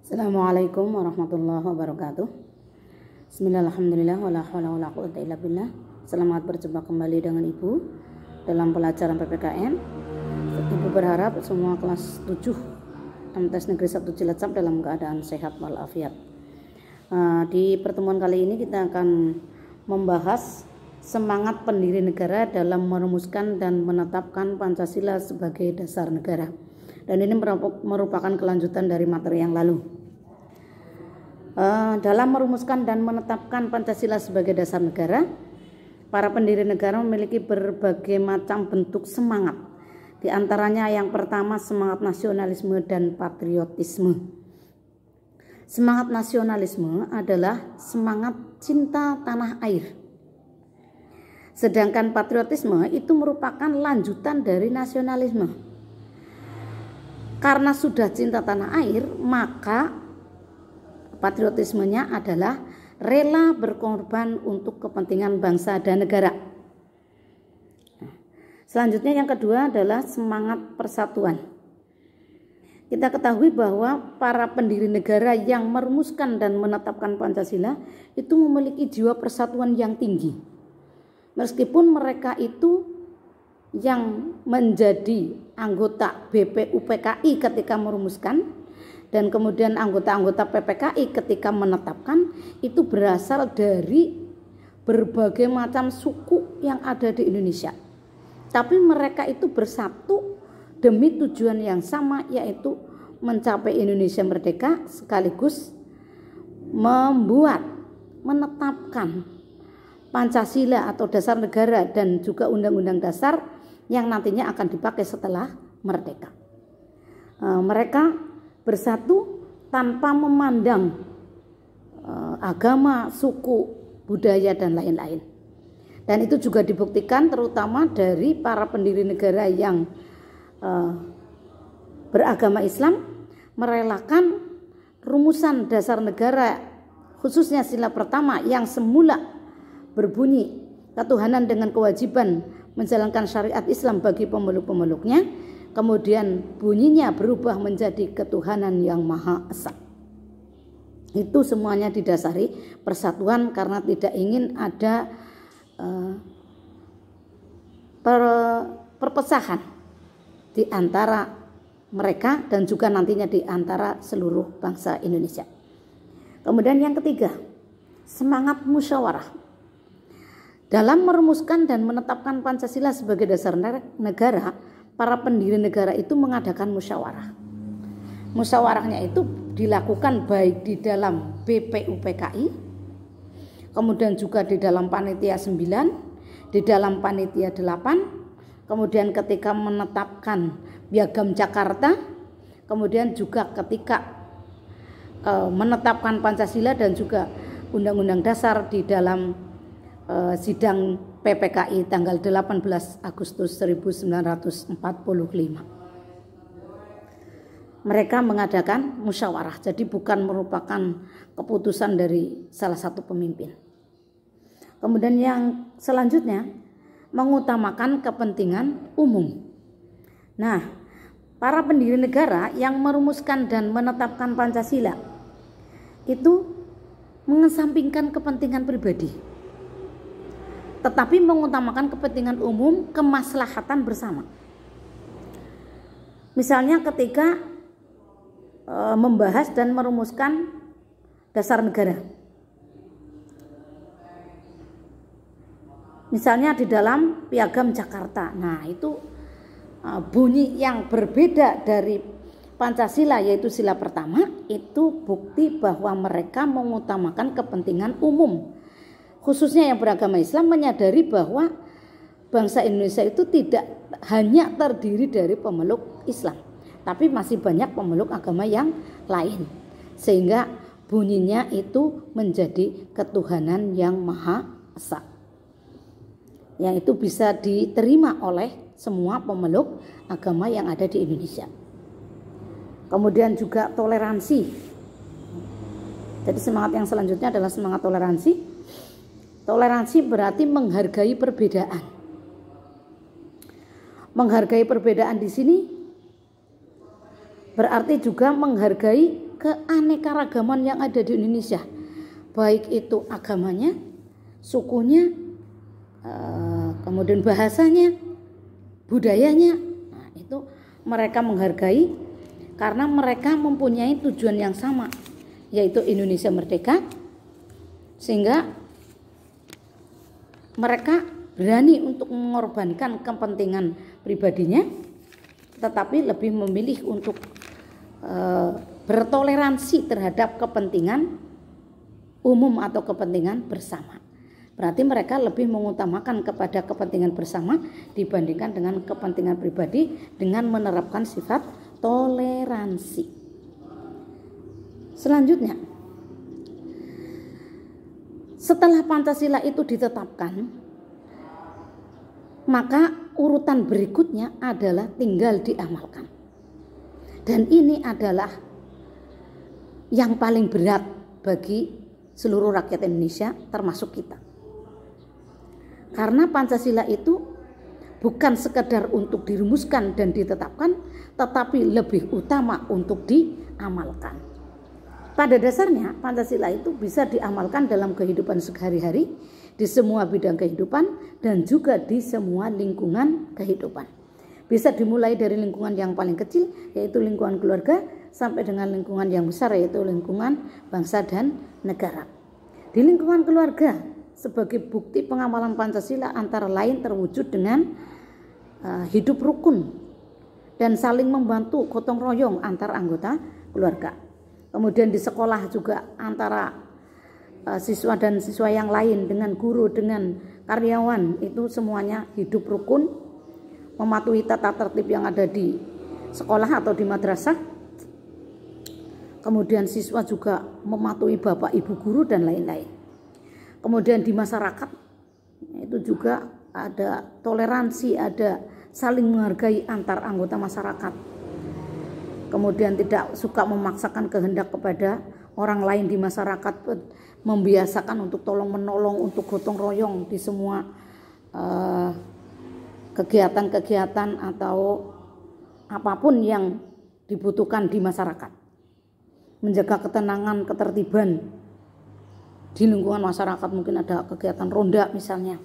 Assalamualaikum warahmatullahi wabarakatuh. Bismillahirrahmanirrahim. Wala haula wala quwwata illa billah. Selamat berjumpa kembali dengan Ibu dalam pelajaran PPKN. Ibu berharap semua kelas 7 MTs Negeri 1 Cilacap dalam keadaan sehat walafiat. Di pertemuan kali ini kita akan membahas semangat pendiri negara dalam merumuskan dan menetapkan Pancasila sebagai dasar negara. Dan ini merupakan kelanjutan dari materi yang lalu. Dalam merumuskan dan menetapkan Pancasila sebagai dasar negara, para pendiri negara memiliki berbagai macam bentuk semangat. Di antaranya yang pertama semangat nasionalisme dan patriotisme. Semangat nasionalisme adalah semangat cinta tanah air. Sedangkan patriotisme itu merupakan lanjutan dari nasionalisme. Karena sudah cinta tanah air, maka patriotismenya adalah rela berkorban untuk kepentingan bangsa dan negara. Selanjutnya yang kedua adalah semangat persatuan. Kita ketahui bahwa para pendiri negara yang merumuskan dan menetapkan Pancasila itu memiliki jiwa persatuan yang tinggi. Meskipun mereka itu yang menjadi anggota BPUPKI ketika merumuskan dan kemudian anggota-anggota PPKI ketika menetapkan, itu berasal dari berbagai macam suku yang ada di Indonesia. Tapi mereka itu bersatu demi tujuan yang sama, yaitu mencapai Indonesia merdeka sekaligus menetapkan Pancasila atau dasar negara dan juga undang-undang dasar yang nantinya akan dipakai setelah merdeka. Mereka bersatu tanpa memandang agama, suku, budaya dan lain-lain. Dan itu juga dibuktikan terutama dari para pendiri negara yang beragama Islam merelakan rumusan dasar negara, khususnya sila pertama yang semula berbunyi ketuhanan dengan kewajiban menjalankan syariat Islam bagi pemeluk-pemeluknya, kemudian bunyinya berubah menjadi ketuhanan yang Maha Esa. Itu semuanya didasari persatuan karena tidak ingin ada perpecahan di antara mereka dan juga nantinya di antara seluruh bangsa Indonesia. Kemudian yang ketiga, semangat musyawarah. Dalam merumuskan dan menetapkan Pancasila sebagai dasar negara, para pendiri negara itu mengadakan musyawarah. Musyawarahnya itu dilakukan baik di dalam BPUPKI, kemudian juga di dalam Panitia 9, di dalam Panitia 8, kemudian ketika menetapkan Piagam Jakarta, kemudian juga ketika menetapkan Pancasila dan juga Undang-Undang Dasar di dalam sidang PPKI tanggal 18 Agustus 1945. Mereka mengadakan musyawarah, jadi bukan merupakan keputusan dari salah satu pemimpin. Kemudian yang selanjutnya, mengutamakan kepentingan umum. Nah, para pendiri negara yang merumuskan dan menetapkan Pancasila itu mengesampingkan kepentingan pribadi, tetapi mengutamakan kepentingan umum, kemaslahatan bersama. Misalnya ketika membahas dan merumuskan dasar negara, misalnya di dalam Piagam Jakarta, nah itu bunyi yang berbeda dari Pancasila, yaitu sila pertama, itu bukti bahwa mereka mengutamakan kepentingan umum. Khususnya yang beragama Islam menyadari bahwa bangsa Indonesia itu tidak hanya terdiri dari pemeluk Islam, tapi masih banyak pemeluk agama yang lain. Sehingga bunyinya itu menjadi ketuhanan yang Maha Esa, yang itu bisa diterima oleh semua pemeluk agama yang ada di Indonesia. Kemudian juga toleransi. Jadi semangat yang selanjutnya adalah semangat toleransi. Toleransi berarti menghargai perbedaan. Menghargai perbedaan di sini berarti juga menghargai keanekaragaman yang ada di Indonesia, baik itu agamanya, sukunya, kemudian bahasanya, budayanya. Nah, itu mereka menghargai karena mereka mempunyai tujuan yang sama, yaitu Indonesia merdeka, sehingga mereka berani untuk mengorbankan kepentingan pribadinya, tetapi lebih memilih untuk bertoleransi terhadap kepentingan umum atau kepentingan bersama. Berarti mereka lebih mengutamakan kepada kepentingan bersama dibandingkan dengan kepentingan pribadi dengan menerapkan sifat toleransi. Selanjutnya, setelah Pancasila itu ditetapkan, maka urutan berikutnya adalah tinggal diamalkan. Dan ini adalah yang paling berat bagi seluruh rakyat Indonesia, termasuk kita. Karena Pancasila itu bukan sekedar untuk dirumuskan dan ditetapkan, tetapi lebih utama untuk diamalkan. Pada dasarnya Pancasila itu bisa diamalkan dalam kehidupan sehari-hari, di semua bidang kehidupan, dan juga di semua lingkungan kehidupan. Bisa dimulai dari lingkungan yang paling kecil, yaitu lingkungan keluarga, sampai dengan lingkungan yang besar, yaitu lingkungan bangsa dan negara. Di lingkungan keluarga, sebagai bukti pengamalan Pancasila antara lain terwujud dengan hidup rukun dan saling membantu gotong royong antar anggota keluarga. Kemudian di sekolah juga antara siswa dan siswa yang lain, dengan guru, dengan karyawan, itu semuanya hidup rukun, mematuhi tata tertib yang ada di sekolah atau di madrasah. Kemudian siswa juga mematuhi bapak ibu guru dan lain-lain. Kemudian di masyarakat itu juga ada toleransi, ada saling menghargai antar anggota masyarakat. Kemudian tidak suka memaksakan kehendak kepada orang lain di masyarakat, membiasakan untuk tolong menolong, untuk gotong royong di semua kegiatan-kegiatan atau apapun yang dibutuhkan di masyarakat. Menjaga ketenangan, ketertiban di lingkungan masyarakat, mungkin ada kegiatan ronda misalnya.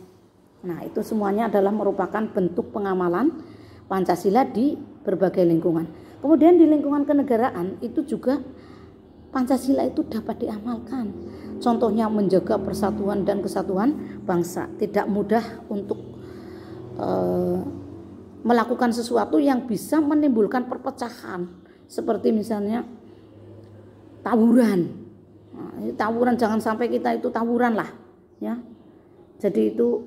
Nah, itu semuanya adalah merupakan bentuk pengamalan Pancasila di berbagai lingkungan. Kemudian di lingkungan kenegaraan itu juga Pancasila itu dapat diamalkan. Contohnya menjaga persatuan dan kesatuan bangsa. Tidak mudah untuk melakukan sesuatu yang bisa menimbulkan perpecahan, seperti misalnya tawuran. Nah, tawuran, jangan sampai kita itu tawuran lah, ya. Jadi itu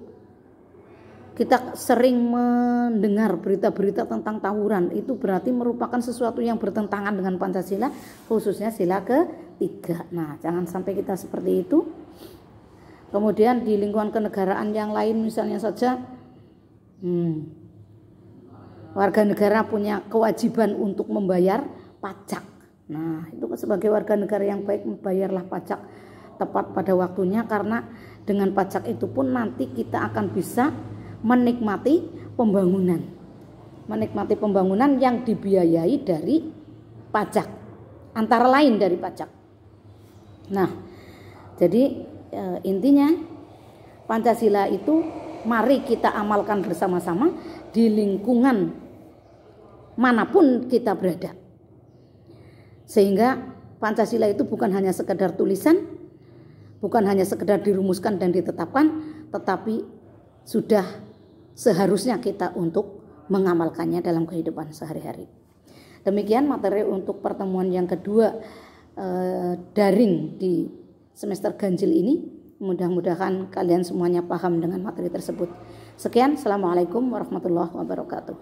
kita sering mendengar berita-berita tentang tawuran, itu berarti merupakan sesuatu yang bertentangan dengan Pancasila, khususnya sila ketiga. Nah, jangan sampai kita seperti itu. Kemudian di lingkungan kenegaraan yang lain, misalnya saja warga negara punya kewajiban untuk membayar pajak. Nah, itu sebagai warga negara yang baik, membayarlah pajak tepat pada waktunya, karena dengan pajak itu pun nanti kita akan bisa menikmati pembangunan. Menikmati pembangunan yang dibiayai dari pajak, antara lain dari pajak. Nah, jadi intinya Pancasila itu mari kita amalkan bersama-sama di lingkungan manapun kita berada. Sehingga Pancasila itu bukan hanya sekedar tulisan, bukan hanya sekedar dirumuskan dan ditetapkan, tetapi sudah seharusnya kita untuk mengamalkannya dalam kehidupan sehari-hari. Demikian materi untuk pertemuan yang kedua daring di semester ganjil ini. Mudah-mudahan kalian semuanya paham dengan materi tersebut. Sekian, assalamualaikum warahmatullahi wabarakatuh.